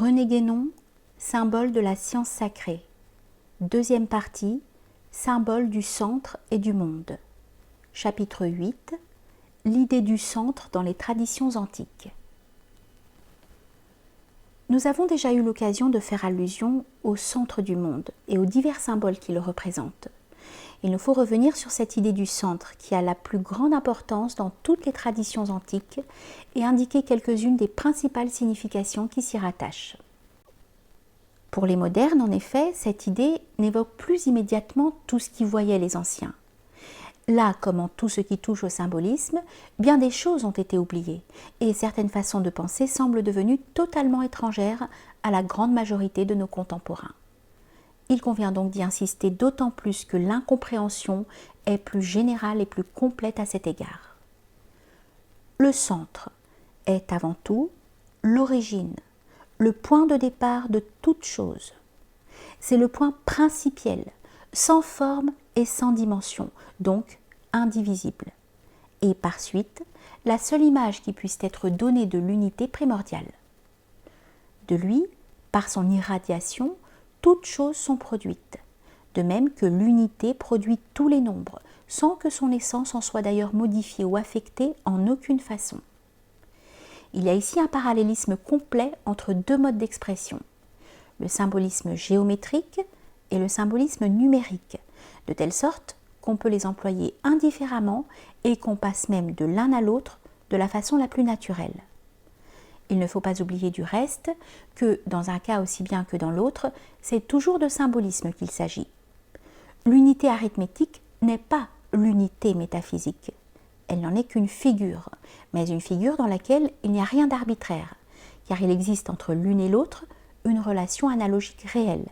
René Guénon, symbole de la science sacrée. Deuxième partie, symbole du centre et du monde. Chapitre 8, l'idée du centre dans les traditions antiques. Nous avons déjà eu l'occasion de faire allusion au centre du monde et aux divers symboles qui le représentent. Il nous faut revenir sur cette idée du centre qui a la plus grande importance dans toutes les traditions antiques et indiquer quelques-unes des principales significations qui s'y rattachent. Pour les modernes, en effet, cette idée n'évoque plus immédiatement tout ce qu'y voyaient les anciens. Là, comme en tout ce qui touche au symbolisme, bien des choses ont été oubliées et certaines façons de penser semblent devenues totalement étrangères à la grande majorité de nos contemporains. Il convient donc d'y insister d'autant plus que l'incompréhension est plus générale et plus complète à cet égard. Le centre est avant tout l'origine, le point de départ de toute chose. C'est le point principiel, sans forme et sans dimension, donc indivisible. Et par suite, la seule image qui puisse être donnée de l'unité primordiale. De lui, par son irradiation, toutes choses sont produites, de même que l'unité produit tous les nombres, sans que son essence en soit d'ailleurs modifiée ou affectée en aucune façon. Il y a ici un parallélisme complet entre deux modes d'expression, le symbolisme géométrique et le symbolisme numérique, de telle sorte qu'on peut les employer indifféremment et qu'on passe même de l'un à l'autre de la façon la plus naturelle. Il ne faut pas oublier du reste que, dans un cas aussi bien que dans l'autre, c'est toujours de symbolisme qu'il s'agit. L'unité arithmétique n'est pas l'unité métaphysique. Elle n'en est qu'une figure, mais une figure dans laquelle il n'y a rien d'arbitraire, car il existe entre l'une et l'autre une relation analogique réelle.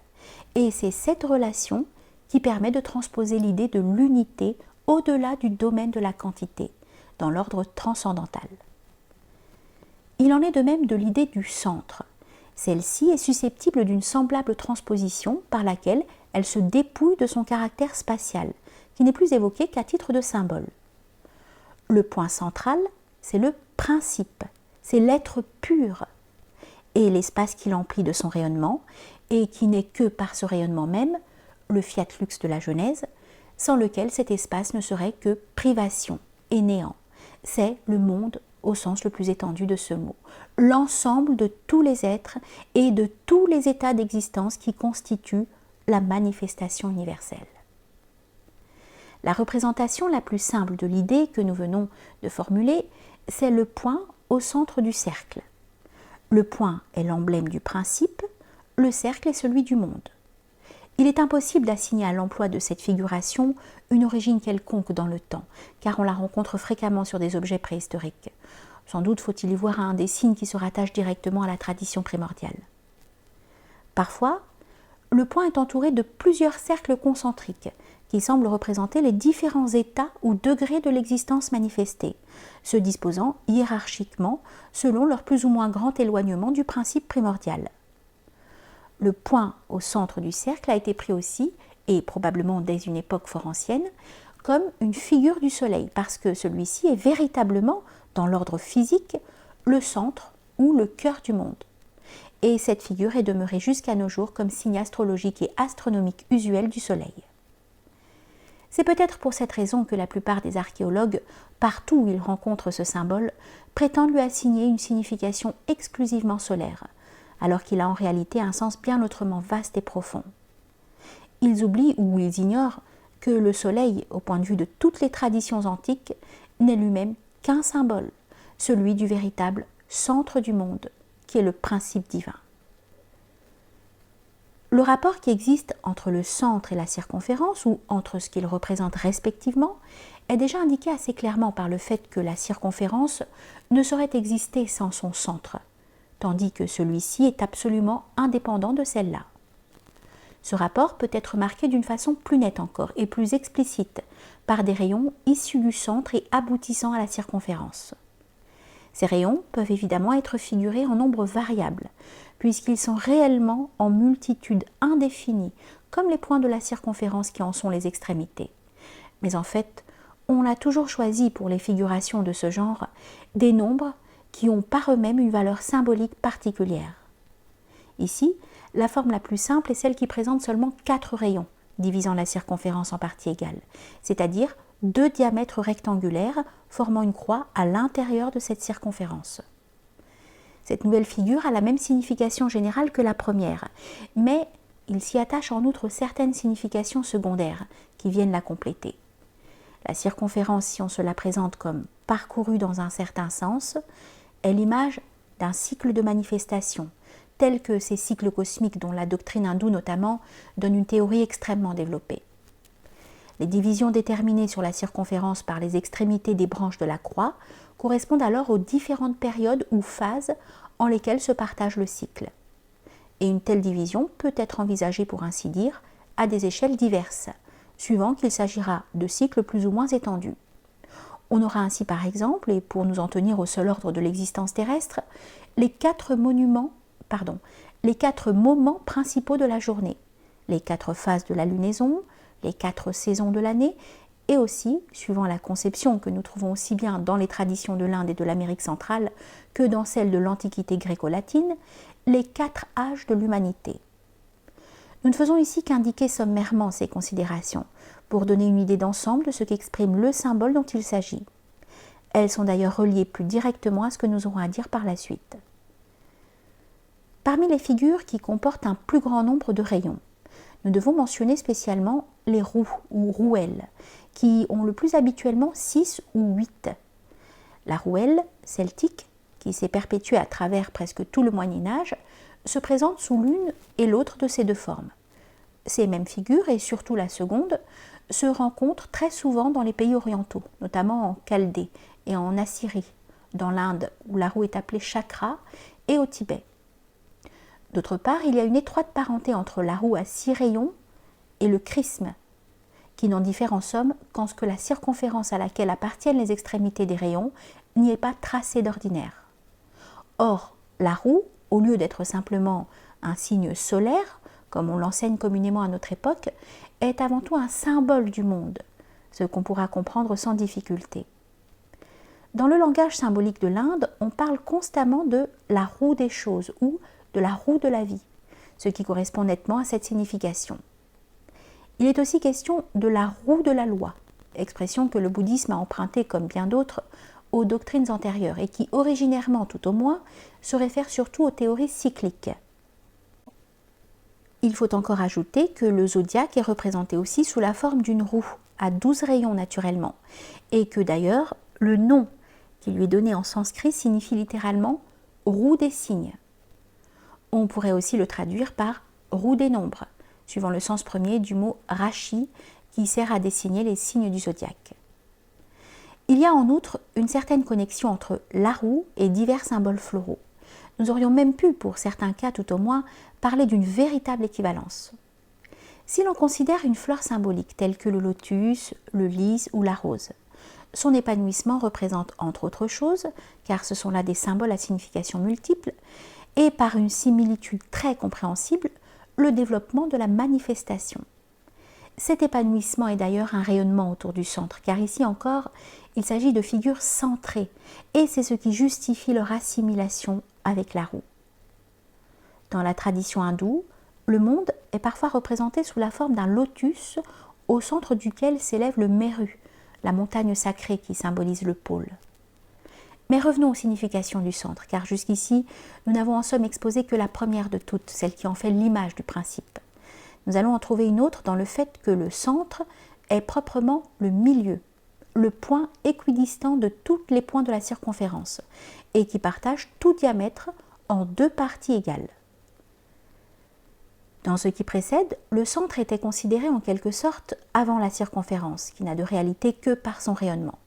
Et c'est cette relation qui permet de transposer l'idée de l'unité au-delà du domaine de la quantité, dans l'ordre transcendantal. Il en est de même de l'idée du centre. Celle-ci est susceptible d'une semblable transposition par laquelle elle se dépouille de son caractère spatial, qui n'est plus évoqué qu'à titre de symbole. Le point central, c'est le principe, c'est l'être pur, et l'espace qui l'emplit de son rayonnement, et qui n'est que par ce rayonnement même, le fiat lux de la Genèse, sans lequel cet espace ne serait que privation et néant. C'est le monde au sens le plus étendu de ce mot, l'ensemble de tous les êtres et de tous les états d'existence qui constituent la manifestation universelle. La représentation la plus simple de l'idée que nous venons de formuler, c'est le point au centre du cercle. Le point est l'emblème du principe, le cercle est celui du monde. Il est impossible d'assigner à l'emploi de cette figuration une origine quelconque dans le temps, car on la rencontre fréquemment sur des objets préhistoriques. Sans doute faut-il y voir un des signes qui se rattachent directement à la tradition primordiale. Parfois, le point est entouré de plusieurs cercles concentriques, qui semblent représenter les différents états ou degrés de l'existence manifestée, se disposant hiérarchiquement selon leur plus ou moins grand éloignement du principe primordial. Le point au centre du cercle a été pris aussi, et probablement dès une époque fort ancienne, comme une figure du soleil, parce que celui-ci est véritablement, dans l'ordre physique, le centre ou le cœur du monde. Et cette figure est demeurée jusqu'à nos jours comme signe astrologique et astronomique usuel du soleil. C'est peut-être pour cette raison que la plupart des archéologues, partout où ils rencontrent ce symbole, prétendent lui assigner une signification exclusivement solaire, alors qu'il a en réalité un sens bien autrement vaste et profond. Ils oublient ou ils ignorent que le soleil, au point de vue de toutes les traditions antiques, n'est lui-même qu'un symbole, celui du véritable centre du monde, qui est le principe divin. Le rapport qui existe entre le centre et la circonférence, ou entre ce qu'ils représentent respectivement, est déjà indiqué assez clairement par le fait que la circonférence ne saurait exister sans son centre, tandis que celui-ci est absolument indépendant de celle-là. Ce rapport peut être marqué d'une façon plus nette encore et plus explicite par des rayons issus du centre et aboutissant à la circonférence. Ces rayons peuvent évidemment être figurés en nombre variable, puisqu'ils sont réellement en multitude indéfinie, comme les points de la circonférence qui en sont les extrémités. Mais en fait, on a toujours choisi pour les figurations de ce genre des nombres qui ont par eux-mêmes une valeur symbolique particulière. Ici, la forme la plus simple est celle qui présente seulement 4 rayons, divisant la circonférence en parties égales, c'est-à-dire 2 diamètres rectangulaires formant une croix à l'intérieur de cette circonférence. Cette nouvelle figure a la même signification générale que la première, mais il s'y attache en outre certaines significations secondaires qui viennent la compléter. La circonférence, si on se la présente comme parcourue dans un certain sens, est l'image d'un cycle de manifestation, tel que ces cycles cosmiques dont la doctrine hindoue notamment donne une théorie extrêmement développée. Les divisions déterminées sur la circonférence par les extrémités des branches de la croix correspondent alors aux différentes périodes ou phases en lesquelles se partage le cycle. Et une telle division peut être envisagée, pour ainsi dire, à des échelles diverses, suivant qu'il s'agira de cycles plus ou moins étendus. On aura ainsi par exemple, et pour nous en tenir au seul ordre de l'existence terrestre, les 4 moments principaux de la journée, les 4 phases de la lunaison, les 4 saisons de l'année, et aussi, suivant la conception que nous trouvons aussi bien dans les traditions de l'Inde et de l'Amérique centrale que dans celles de l'Antiquité gréco-latine, les 4 âges de l'humanité. Nous ne faisons ici qu'indiquer sommairement ces considérations, pour donner une idée d'ensemble de ce qu'exprime le symbole dont il s'agit. Elles sont d'ailleurs reliées plus directement à ce que nous aurons à dire par la suite. Parmi les figures qui comportent un plus grand nombre de rayons, nous devons mentionner spécialement les roues ou rouelles, qui ont le plus habituellement 6 ou 8. La rouelle celtique, qui s'est perpétuée à travers presque tout le Moyen-Âge, se présente sous l'une et l'autre de ces 2 formes. Ces mêmes figures, et surtout la seconde, se rencontrent très souvent dans les pays orientaux, notamment en Chaldée et en Assyrie, dans l'Inde où la roue est appelée chakra, et au Tibet. D'autre part, il y a une étroite parenté entre la roue à 6 rayons et le chrisme, qui n'en diffère en somme qu'en ce que la circonférence à laquelle appartiennent les extrémités des rayons n'y est pas tracée d'ordinaire. Or, la roue, au lieu d'être simplement un signe solaire, comme on l'enseigne communément à notre époque, est avant tout un symbole du monde, ce qu'on pourra comprendre sans difficulté. Dans le langage symbolique de l'Inde, on parle constamment de la roue des choses ou de la roue de la vie, ce qui correspond nettement à cette signification. Il est aussi question de la roue de la loi, expression que le bouddhisme a empruntée, comme bien d'autres, aux doctrines antérieures et qui, originairement tout au moins, se réfère surtout aux théories cycliques. Il faut encore ajouter que le zodiaque est représenté aussi sous la forme d'une roue, à 12 rayons naturellement, et que d'ailleurs, le nom qui lui est donné en sanskrit signifie littéralement « roue des signes ». On pourrait aussi le traduire par « roue des nombres », suivant le sens premier du mot « rashi » qui sert à désigner les signes du zodiaque. Il y a en outre une certaine connexion entre la roue et divers symboles floraux. Nous aurions même pu, pour certains cas tout au moins, parler d'une véritable équivalence. Si l'on considère une fleur symbolique telle que le lotus, le lys ou la rose, son épanouissement représente entre autres choses, car ce sont là des symboles à signification multiple, et par une similitude très compréhensible, le développement de la manifestation. Cet épanouissement est d'ailleurs un rayonnement autour du centre, car ici encore, il s'agit de figures centrées, et c'est ce qui justifie leur assimilation avec la roue. Dans la tradition hindoue, le monde est parfois représenté sous la forme d'un lotus au centre duquel s'élève le Meru, la montagne sacrée qui symbolise le pôle. Mais revenons aux significations du centre, car jusqu'ici, nous n'avons en somme exposé que la première de toutes, celle qui en fait l'image du principe. Nous allons en trouver une autre dans le fait que le centre est proprement le milieu, le point équidistant de tous les points de la circonférence, et qui partage tout diamètre en 2 parties égales. Dans ce qui précède, le centre était considéré en quelque sorte avant la circonférence, qui n'a de réalité que par son rayonnement.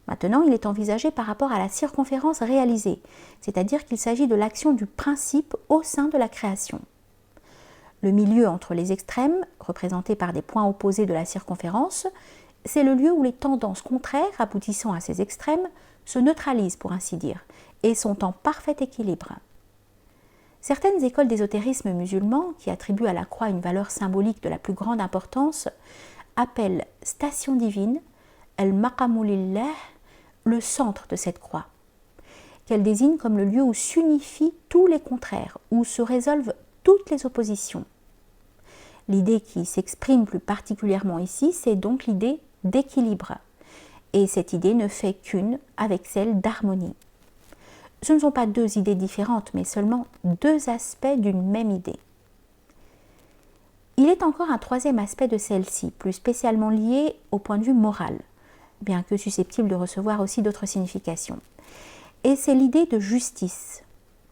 Maintenant, il est envisagé par rapport à la circonférence réalisée, c'est-à-dire qu'il s'agit de l'action du principe au sein de la création. Le milieu entre les extrêmes, représenté par des points opposés de la circonférence, c'est le lieu où les tendances contraires aboutissant à ces extrêmes se neutralisent, pour ainsi dire, et sont en parfait équilibre. Certaines écoles d'ésotérisme musulman, qui attribuent à la croix une valeur symbolique de la plus grande importance, appellent station divine, el-maqamulillah, le centre de cette croix. qu'elle désigne comme le lieu où s'unifient tous les contraires, où se résolvent toutes les oppositions. L'idée qui s'exprime plus particulièrement ici, c'est donc l'idée d'équilibre. Et cette idée ne fait qu'une avec celle d'harmonie. Ce ne sont pas deux idées différentes, mais seulement deux aspects d'une même idée. Il est encore un troisième aspect de celle-ci, plus spécialement lié au point de vue moral, bien que susceptible de recevoir aussi d'autres significations. Et c'est l'idée de justice.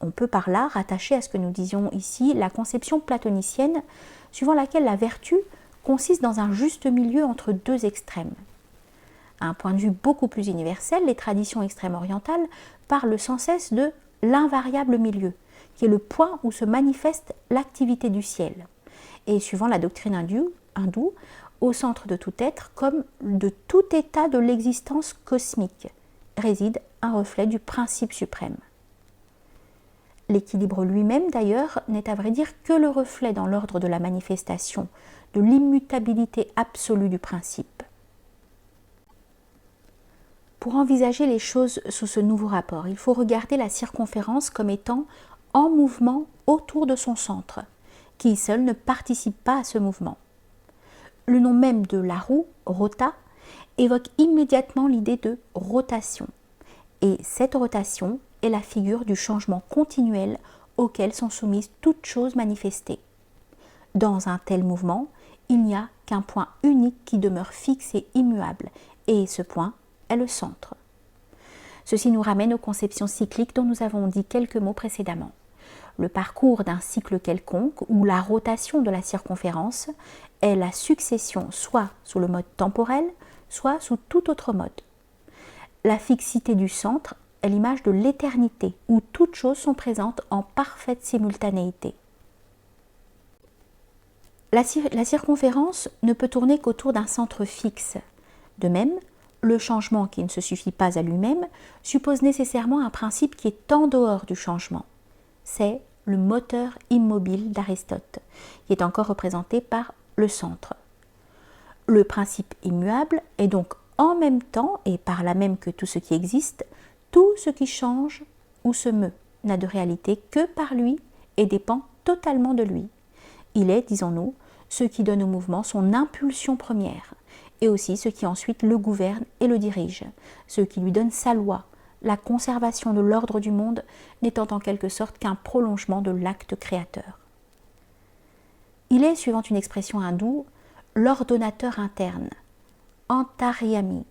On peut par là rattacher à ce que nous disions ici la conception platonicienne, suivant laquelle la vertu consiste dans un juste milieu entre deux extrêmes. À un point de vue beaucoup plus universel, les traditions extrême-orientales parlent sans cesse de l'invariable milieu, qui est le point où se manifeste l'activité du ciel. Et suivant la doctrine hindoue, au centre de tout être, comme de tout état de l'existence cosmique, réside un reflet du principe suprême. L'équilibre lui-même, d'ailleurs, n'est à vrai dire que le reflet dans l'ordre de la manifestation, de l'immutabilité absolue du principe. Pour envisager les choses sous ce nouveau rapport, il faut regarder la circonférence comme étant en mouvement autour de son centre, qui seul ne participe pas à ce mouvement. Le nom même de la roue, rota, évoque immédiatement l'idée de rotation. Et cette rotation est la figure du changement continuel auquel sont soumises toutes choses manifestées. Dans un tel mouvement, il n'y a qu'un point unique qui demeure fixe et immuable, et ce point est le centre. Ceci nous ramène aux conceptions cycliques dont nous avons dit quelques mots précédemment. Le parcours d'un cycle quelconque ou la rotation de la circonférence est la succession soit sous le mode temporel, soit sous tout autre mode. La fixité du centre est l'image de l'éternité où toutes choses sont présentes en parfaite simultanéité. La circonférence ne peut tourner qu'autour d'un centre fixe. De même, le changement qui ne se suffit pas à lui-même suppose nécessairement un principe qui est en dehors du changement. C'est le moteur immobile d'Aristote, qui est encore représenté par le centre. Le principe immuable est donc en même temps, et par là même que tout ce qui existe, tout ce qui change ou se meut n'a de réalité que par lui et dépend totalement de lui. Il est, disons-nous, ce qui donne au mouvement son impulsion première, et aussi ce qui ensuite le gouverne et le dirige, ce qui lui donne sa loi, la conservation de l'ordre du monde n'étant en quelque sorte qu'un prolongement de l'acte créateur. Il est, suivant une expression hindoue, l'ordonnateur interne, antaryami,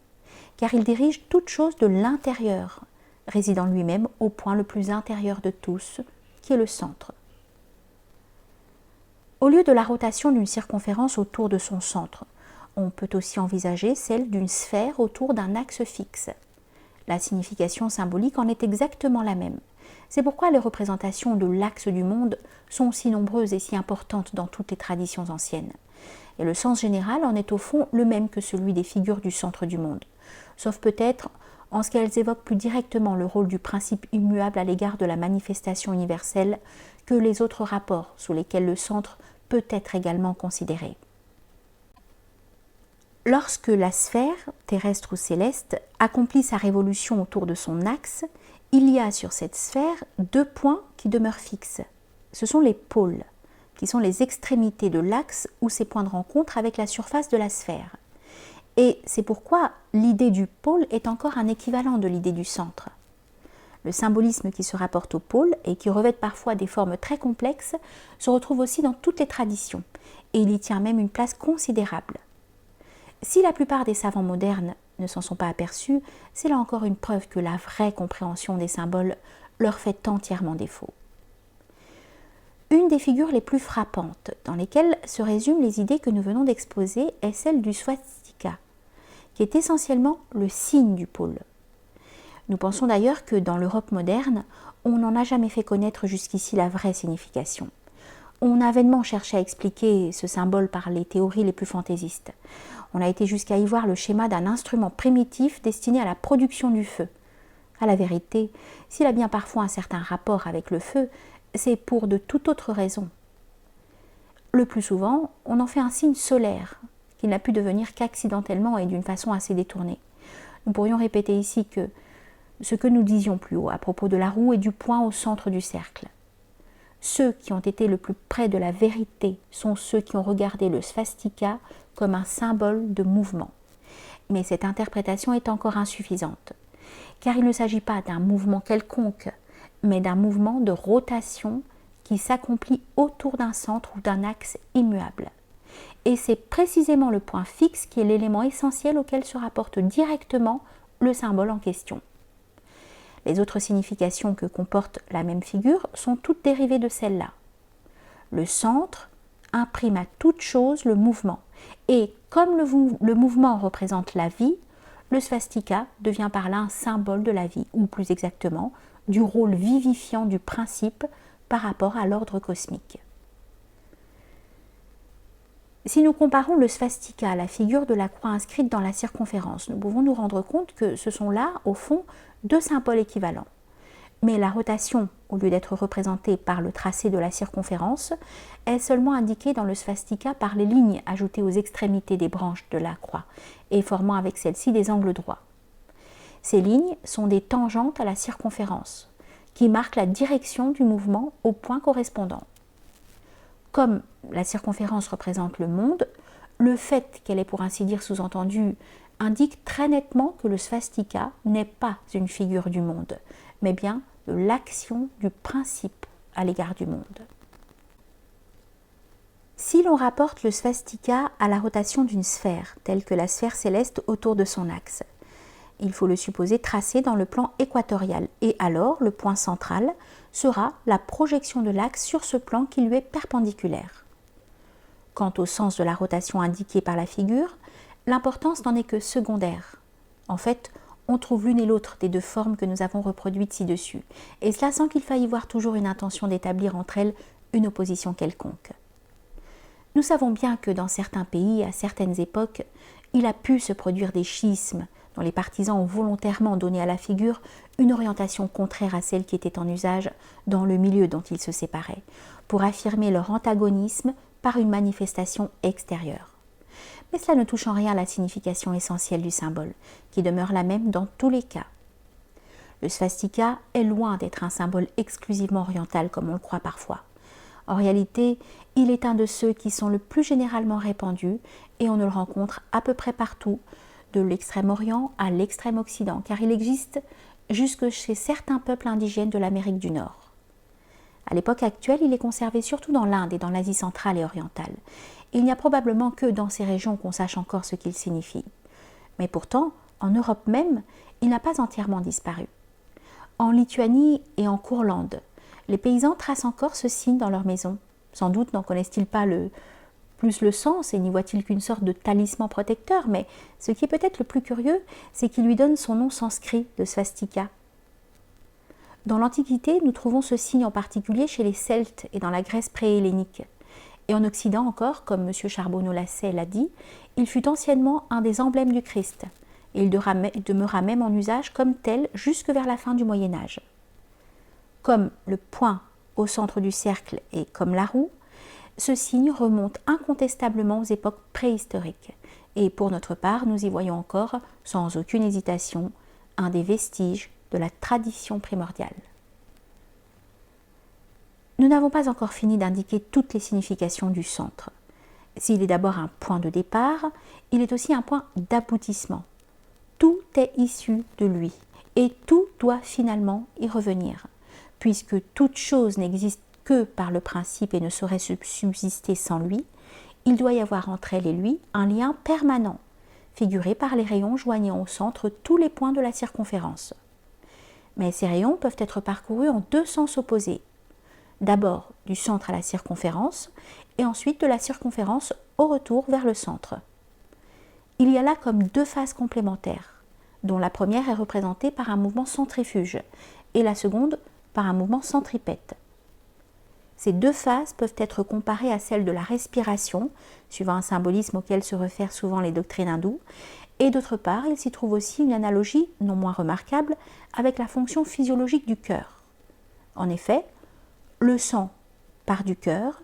car il dirige toute chose de l'intérieur, résidant lui-même au point le plus intérieur de tous, qui est le centre. Au lieu de la rotation d'une circonférence autour de son centre, on peut aussi envisager celle d'une sphère autour d'un axe fixe. La signification symbolique en est exactement la même. C'est pourquoi les représentations de l'axe du monde sont si nombreuses et si importantes dans toutes les traditions anciennes. Et le sens général en est au fond le même que celui des figures du centre du monde, sauf peut-être en ce qu'elles évoquent plus directement le rôle du principe immuable à l'égard de la manifestation universelle que les autres rapports sous lesquels le centre peut être également considéré. Lorsque la sphère, terrestre ou céleste, accomplit sa révolution autour de son axe, il y a sur cette sphère deux points qui demeurent fixes. Ce sont les pôles, qui sont les extrémités de l'axe ou ses points de rencontre avec la surface de la sphère. Et c'est pourquoi l'idée du pôle est encore un équivalent de l'idée du centre. Le symbolisme qui se rapporte au pôle et qui revêt parfois des formes très complexes se retrouve aussi dans toutes les traditions, et il y tient même une place considérable. Si la plupart des savants modernes ne s'en sont pas aperçus, c'est là encore une preuve que la vraie compréhension des symboles leur fait entièrement défaut. Une des figures les plus frappantes, dans lesquelles se résument les idées que nous venons d'exposer, est celle du swastika, qui est essentiellement le signe du pôle. Nous pensons d'ailleurs que dans l'Europe moderne, on n'en a jamais fait connaître jusqu'ici la vraie signification. On a vainement cherché à expliquer ce symbole par les théories les plus fantaisistes. On a été jusqu'à y voir le schéma d'un instrument primitif destiné à la production du feu. À la vérité, s'il a bien parfois un certain rapport avec le feu, c'est pour de toute autre raison. Le plus souvent, on en fait un signe solaire, qui n'a pu devenir qu'accidentellement et d'une façon assez détournée. Nous pourrions répéter ici que Ce que nous disions plus haut à propos de la roue et du point au centre du cercle. Ceux qui ont été le plus près de la vérité sont ceux qui ont regardé le svastika comme un symbole de mouvement. Mais cette interprétation est encore insuffisante, car il ne s'agit pas d'un mouvement quelconque, mais d'un mouvement de rotation qui s'accomplit autour d'un centre ou d'un axe immuable. Et c'est précisément le point fixe qui est l'élément essentiel auquel se rapporte directement le symbole en question. Les autres significations que comporte la même figure sont toutes dérivées de celle-là. Le centre imprime à toute chose le mouvement, et comme le mouvement représente la vie, le svastika devient par là un symbole de la vie, ou plus exactement, du rôle vivifiant du principe par rapport à l'ordre cosmique. Si nous comparons le svastika à la figure de la croix inscrite dans la circonférence, nous pouvons nous rendre compte que ce sont là, au fond, deux symboles équivalents. Mais la rotation, au lieu d'être représentée par le tracé de la circonférence, est seulement indiquée dans le svastika par les lignes ajoutées aux extrémités des branches de la croix et formant avec celle-ci des angles droits. Ces lignes sont des tangentes à la circonférence, qui marquent la direction du mouvement au point correspondant. Comme la circonférence représente le monde, le fait qu'elle est pour ainsi dire sous-entendue indique très nettement que le svastika n'est pas une figure du monde, mais bien de l'action du principe à l'égard du monde. Si l'on rapporte le svastika à la rotation d'une sphère, telle que la sphère céleste autour de son axe, il faut le supposer tracé dans le plan équatorial, et alors le point central sera la projection de l'axe sur ce plan qui lui est perpendiculaire. Quant au sens de la rotation indiquée par la figure, l'importance n'en est que secondaire. En fait, on trouve l'une et l'autre des deux formes que nous avons reproduites ci-dessus, et cela sans qu'il faille y voir toujours une intention d'établir entre elles une opposition quelconque. Nous savons bien que dans certains pays, à certaines époques, il a pu se produire des schismes dont les partisans ont volontairement donné à la figure une orientation contraire à celle qui était en usage dans le milieu dont ils se séparaient, pour affirmer leur antagonisme par une manifestation extérieure. Mais cela ne touche en rien à la signification essentielle du symbole, qui demeure la même dans tous les cas. Le svastika est loin d'être un symbole exclusivement oriental comme on le croit parfois. En réalité, il est un de ceux qui sont le plus généralement répandus et on le rencontre à peu près partout, de l'extrême-orient à l'extrême-occident, car il existe jusque chez certains peuples indigènes de l'Amérique du Nord. À l'époque actuelle, il est conservé surtout dans l'Inde et dans l'Asie centrale et orientale. Il n'y a probablement que dans ces régions qu'on sache encore ce qu'il signifie. Mais pourtant, en Europe même, il n'a pas entièrement disparu. En Lituanie et en Courlande, les paysans tracent encore ce signe dans leurs maisons. Sans doute n'en connaissent-ils pas plus le sens et n'y voient-ils qu'une sorte de talisman protecteur, mais ce qui est peut-être le plus curieux, c'est qu'il lui donne son nom sanskrit de svastika. Dans l'Antiquité, nous trouvons ce signe en particulier chez les Celtes et dans la Grèce pré-hellénique. Et en Occident encore, comme M. Charbonneau-Lasset l'a dit, il fut anciennement un des emblèmes du Christ, et il demeura même en usage comme tel jusque vers la fin du Moyen-Âge. Comme le point au centre du cercle et comme la roue, ce signe remonte incontestablement aux époques préhistoriques, et pour notre part, nous y voyons encore, sans aucune hésitation, un des vestiges de la tradition primordiale. Nous n'avons pas encore fini d'indiquer toutes les significations du centre. S'il est d'abord un point de départ, il est aussi un point d'aboutissement. Tout est issu de lui, et tout doit finalement y revenir, puisque toute chose n'existe que par le principe et ne saurait subsister sans lui, il doit y avoir entre elle et lui un lien permanent, figuré par les rayons joignant au centre tous les points de la circonférence. Mais ces rayons peuvent être parcourus en deux sens opposés. D'abord du centre à la circonférence, et ensuite de la circonférence au retour vers le centre. Il y a là comme deux phases complémentaires, dont la première est représentée par un mouvement centrifuge, et la seconde par un mouvement centripète. Ces deux phases peuvent être comparées à celles de la respiration, suivant un symbolisme auquel se réfèrent souvent les doctrines hindoues, et d'autre part, il s'y trouve aussi une analogie, non moins remarquable, avec la fonction physiologique du cœur. En effet, le sang part du cœur,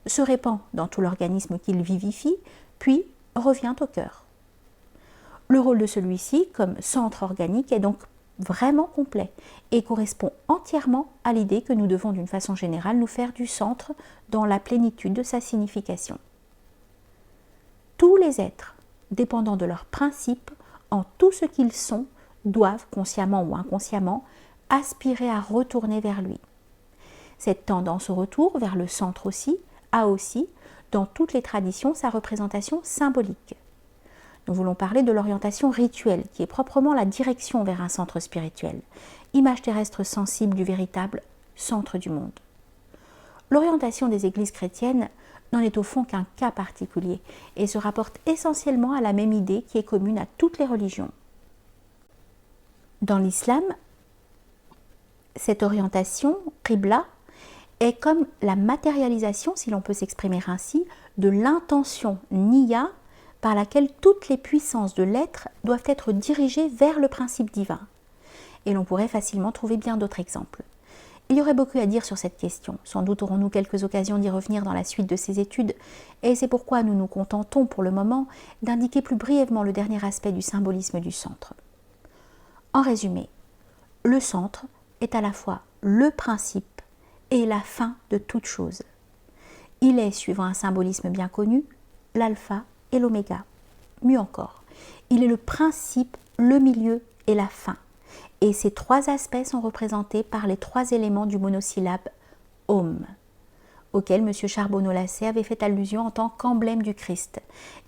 se répand dans tout l'organisme qu'il vivifie, puis revient au cœur. Le rôle de celui-ci, comme centre organique, est donc vraiment complet et correspond entièrement à l'idée que nous devons d'une façon générale nous faire du centre dans la plénitude de sa signification. Tous les êtres, dépendant de leurs principes, en tout ce qu'ils sont, doivent, consciemment ou inconsciemment, aspirer à retourner vers lui. Cette tendance au retour vers le centre aussi a aussi, dans toutes les traditions, sa représentation symbolique. Nous voulons parler de l'orientation rituelle, qui est proprement la direction vers un centre spirituel, image terrestre sensible du véritable centre du monde. L'orientation des églises chrétiennes n'en est au fond qu'un cas particulier et se rapporte essentiellement à la même idée qui est commune à toutes les religions. Dans l'islam, cette orientation, qibla, est comme la matérialisation, si l'on peut s'exprimer ainsi, de l'intention niya par laquelle toutes les puissances de l'être doivent être dirigées vers le principe divin. Et l'on pourrait facilement trouver bien d'autres exemples. Il y aurait beaucoup à dire sur cette question. Sans doute aurons-nous quelques occasions d'y revenir dans la suite de ces études, et c'est pourquoi nous nous contentons pour le moment d'indiquer plus brièvement le dernier aspect du symbolisme du centre. En résumé, le centre est à la fois le principe et la fin de toute chose. Il est, suivant un symbolisme bien connu, l'alpha et l'oméga. Mieux encore, il est le principe, le milieu et la fin. Et ces trois aspects sont représentés par les trois éléments du monosyllabe Om, auquel M. Charbonneau-Lassay avait fait allusion en tant qu'emblème du Christ,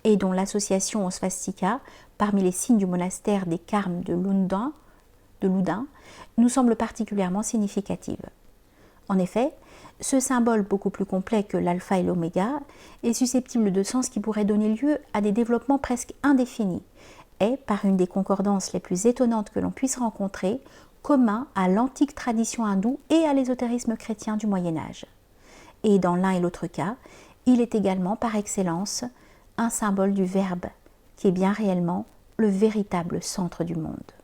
et dont l'association au swastika, parmi les signes du monastère des Carmes de Loudun, nous semble particulièrement significative. En effet, ce symbole beaucoup plus complet que l'alpha et l'oméga est susceptible de sens qui pourrait donner lieu à des développements presque indéfinis, est, par une des concordances les plus étonnantes que l'on puisse rencontrer, commun à l'antique tradition hindoue et à l'ésotérisme chrétien du Moyen-Âge. Et dans l'un et l'autre cas, il est également par excellence un symbole du Verbe, qui est bien réellement le véritable centre du monde.